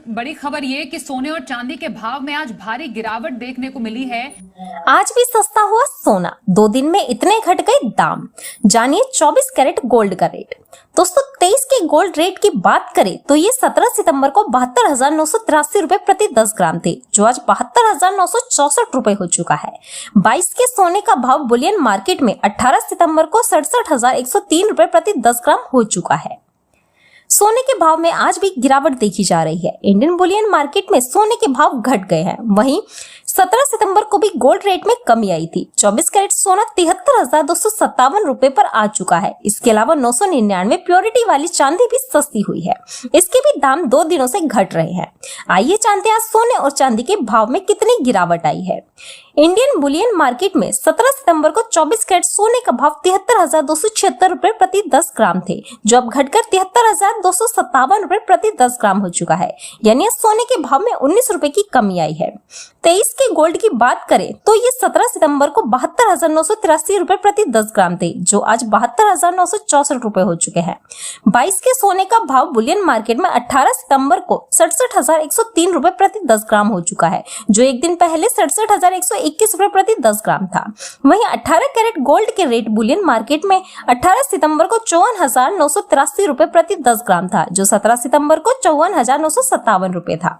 बड़ी खबर ये कि सोने और चांदी के भाव में आज भारी गिरावट देखने को मिली है। आज भी सस्ता हुआ सोना, 2 दिन में इतने घट गए दाम। जानिए 24 कैरेट गोल्ड का रेट। दोस्तों 23 के गोल्ड रेट की बात करें तो ये 17 सितंबर को 72,983 रुपए प्रति 10 ग्राम थे, जो आज 72,964 रुपए हो चुका है। 22 के सोने का भाव बुलियन मार्केट में 18 सितंबर को 67,103 रुपए प्रति 10 ग्राम हो चुका है। सोने के भाव में आज भी गिरावट देखी जा रही है। इंडियन बुलियन मार्केट में सोने के भाव घट गए हैं। वहीं 17 सितंबर को भी गोल्ड रेट में कमी आई थी। 24 कैरेट सोना 73,257 रुपए पर आ चुका है। इसके अलावा 999 प्योरिटी वाली चांदी भी सस्ती हुई है। इसके भी दाम 2 दिनों से घट रहे हैं। आइए जानते हैं आज सोने और चांदी के भाव में कितनी गिरावट आई है। इंडियन बुलियन मार्केट में 17 सितंबर को 24 कैरेट सोने का भाव 73,276 रुपए प्रति 10 ग्राम थे, जो अब घटकर 73,257 रुपए प्रति 10 ग्राम हो चुका है। यानी सोने के भाव में 19 रुपए की कमी आई है। 23 के गोल्ड की बात करें तो ये 17 सितंबर को 72,983 रुपए प्रति 10 ग्राम थे, जो आज 72,964 रुपए हो चुके हैं। 22 के सोने का भाव बुलियन मार्केट में 18 सितंबर को 67,103 रुपए प्रति 10 ग्राम हो चुका है, जो एक दिन पहले 67,121 रुपए प्रति 10 ग्राम था। वहीं 18 कैरेट गोल्ड के रेट बुलियन मार्केट में 18 सितंबर को 54,983 रुपए प्रति 10 ग्राम था, जो 17 सितंबर को 54,957 रुपए था।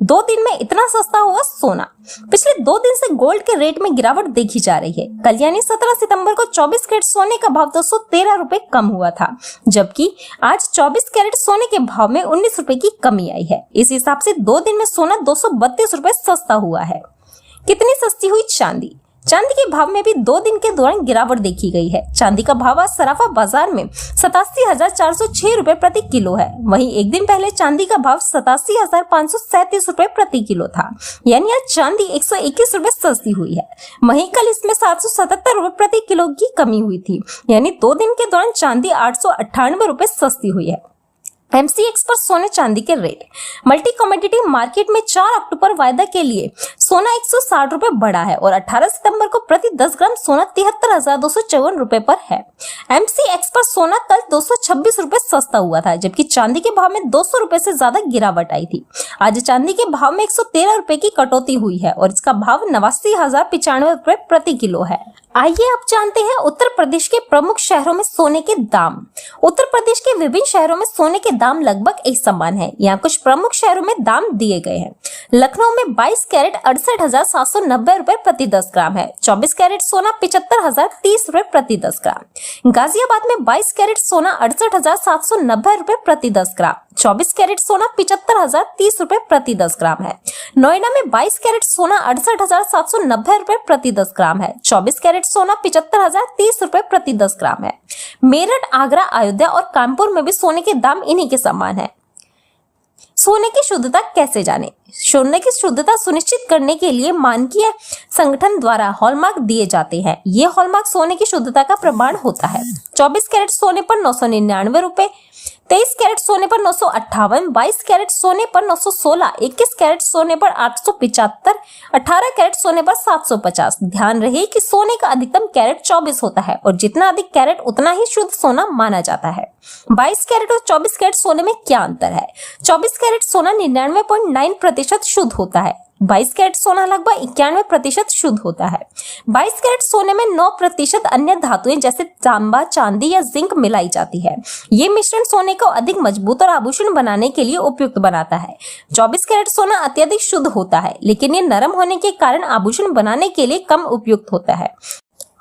2 दिन में इतना सस्ता हुआ सोना। पिछले 2 दिन से गोल्ड के रेट में गिरावट देखी जा रही है। कल यानी 17 सितंबर को 24 कैरेट सोने का भाव 213 रुपए कम हुआ था, जबकि आज 24 कैरेट सोने के भाव में 19 रुपए की कमी आई है। इस हिसाब से 2 दिन में सोना 232 रुपए सस्ता हुआ है। कितनी सस्ती हुई चांदी। चांदी के भाव में भी 2 दिन के दौरान गिरावट देखी गई है। चांदी का भाव आज सराफा बाजार में 87,406 रुपए प्रति किलो है। वहीं एक दिन पहले चांदी का भाव 87,537 रुपए प्रति किलो था। यानी आज चांदी 121 रुपए सस्ती हुई है। वहीं कल इसमें 777 रुपए प्रति किलो की कमी हुई थी। यानी 2 दिन के दौरान चांदी 898 रुपए सस्ती हुई है। MCX पर सोने चांदी के रेट। मल्टी कमोडिटी मार्केट में 4 अक्टूबर वायदा के लिए सोना 160 रुपए बढ़ा है और 18 सितंबर को प्रति 10 ग्राम सोना 73,254 रुपए पर है। MCX पर सोना कल 226 रुपए सस्ता हुआ था, जबकि चांदी के भाव में 200 रुपए से ज्यादा गिरावट आई थी। आज चांदी के भाव में 113 रुपए की कटौती हुई है और इसका भाव 89,095 रुपए प्रति किलो है। आइए अब जानते हैं उत्तर प्रदेश के प्रमुख शहरों में सोने के दाम। उत्तर प्रदेश के विभिन्न शहरों में सोने के दाम लगभग एक समान है। यहाँ कुछ प्रमुख शहरों में दाम दिए गए हैं। लखनऊ में 22 कैरेट 68,790 रुपए प्रति 10 ग्राम है। 24 कैरेट सोना 75,030 रुपए प्रति 10 ग्राम। गाजियाबाद में 22 कैरेट सोना 68,790 रुपए प्रति 10 ग्राम। 24 कैरेट सोना 75,030 रुपए प्रति 10 ग्राम है। नोएडा में 22 कैरेट सोना 68,790 रुपए प्रति 10 ग्राम है। 24 कैरेट सोना 75,030 रुपए प्रति 10 ग्राम है। मेरठ, आगरा, अयोध्या और कानपुर में भी सोने के दाम इन्हीं के समान है। सोने की शुद्धता कैसे जाने। सोने की शुद्धता सुनिश्चित करने के लिए मानकीय संगठन द्वारा हॉलमार्क दिए जाते हैं। ये हॉलमार्क सोने की शुद्धता का प्रमाण होता है। 24 कैरेट सोने पर 999 रुपए, 23 कैरेट सोने पर 958, 22 कैरेट सोने पर 916, 21 कैरेट सोने पर 875, 18 कैरेट सोने पर 750। ध्यान रहे कि सोने का अधिकतम कैरेट 24 होता है और जितना अधिक कैरेट उतना ही शुद्ध सोना माना जाता है। 22 कैरेट और 24 कैरेट सोने में क्या अंतर है। 24 कैरेट सोना 99.9% शुद्ध होता है। 22 कैरेट सोना लगभग 91% शुद्ध होता है। 22 कैरेट सोने में 9% अन्य धातुएं जैसे तांबा, चांदी या जिंक मिलाई जाती है। ये मिश्रण सोने को अधिक मजबूत और आभूषण बनाने के लिए उपयुक्त बनाता है। 24 कैरेट सोना अत्यधिक शुद्ध होता है, लेकिन ये नरम होने के कारण आभूषण बनाने के लिए कम उपयुक्त होता है।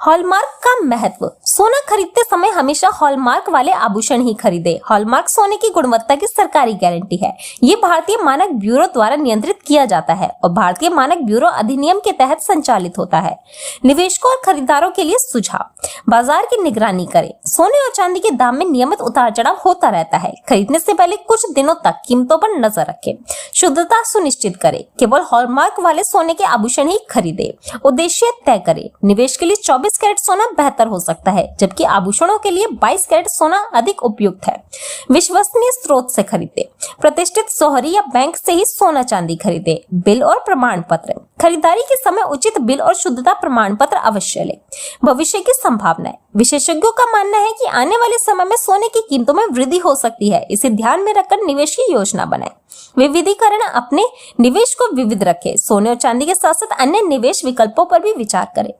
हॉलमार्क का महत्व। सोना खरीदते समय हमेशा हॉलमार्क वाले आभूषण ही खरीदे। हॉलमार्क सोने की गुणवत्ता की सरकारी गारंटी है। ये भारतीय मानक ब्यूरो द्वारा नियंत्रित किया जाता है और भारतीय मानक ब्यूरो अधिनियम के तहत संचालित होता है। निवेशकों और खरीदारों के लिए सुझाव। बाजार की निगरानी करें। सोने और चांदी के दाम में नियमित उतार चढ़ाव होता रहता है। खरीदने से पहले कुछ दिनों तक कीमतों पर नजर रखें। शुद्धता सुनिश्चित करें। केवल हॉलमार्क वाले सोने के आभूषण ही खरीदे। उद्देश्य तय करें। निवेश के लिए 24 24 कैरेट सोना बेहतर हो सकता है, जबकि आभूषणों के लिए 22 कैरेट सोना अधिक उपयुक्त है। विश्वसनीय स्रोत से खरीदे, प्रतिष्ठित सोहरी या बैंक से ही सोना चांदी खरीदे। बिल और प्रमाण पत्र, खरीदारी के समय उचित बिल और शुद्धता प्रमाण पत्र अवश्य ले। भविष्य की संभावनाएं, विशेषज्ञों का मानना है कि आने वाले समय में सोने की कीमतों में वृद्धि हो सकती है, इसे ध्यान में रखकर निवेश की योजना बनाएं। विविधीकरण, अपने निवेश को विविध रखें। सोने और चांदी के साथ साथ अन्य निवेश विकल्पों पर भी विचार करें।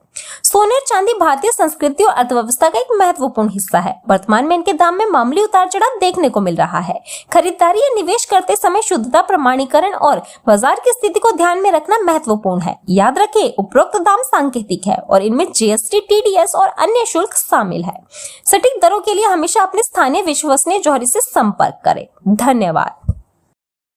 सोने और चांदी भारतीय संस्कृति और अर्थव्यवस्था का एक महत्वपूर्ण हिस्सा है। वर्तमान में इनके दाम में मामूली उतार चढ़ाव देखने को मिल रहा है। खरीदारी या निवेश करते समय शुद्धता, प्रमाणीकरण और बाजार की स्थिति को ध्यान में रखना महत्वपूर्ण है। याद रखें, उपरोक्त दाम सांकेतिक है और इनमें जीएसटी, टीडीएस और अन्य शुल्क शामिल है। सटीक दरों के लिए हमेशा अपने स्थानीय विश्वसनीय जौहरी से संपर्क करें। धन्यवाद।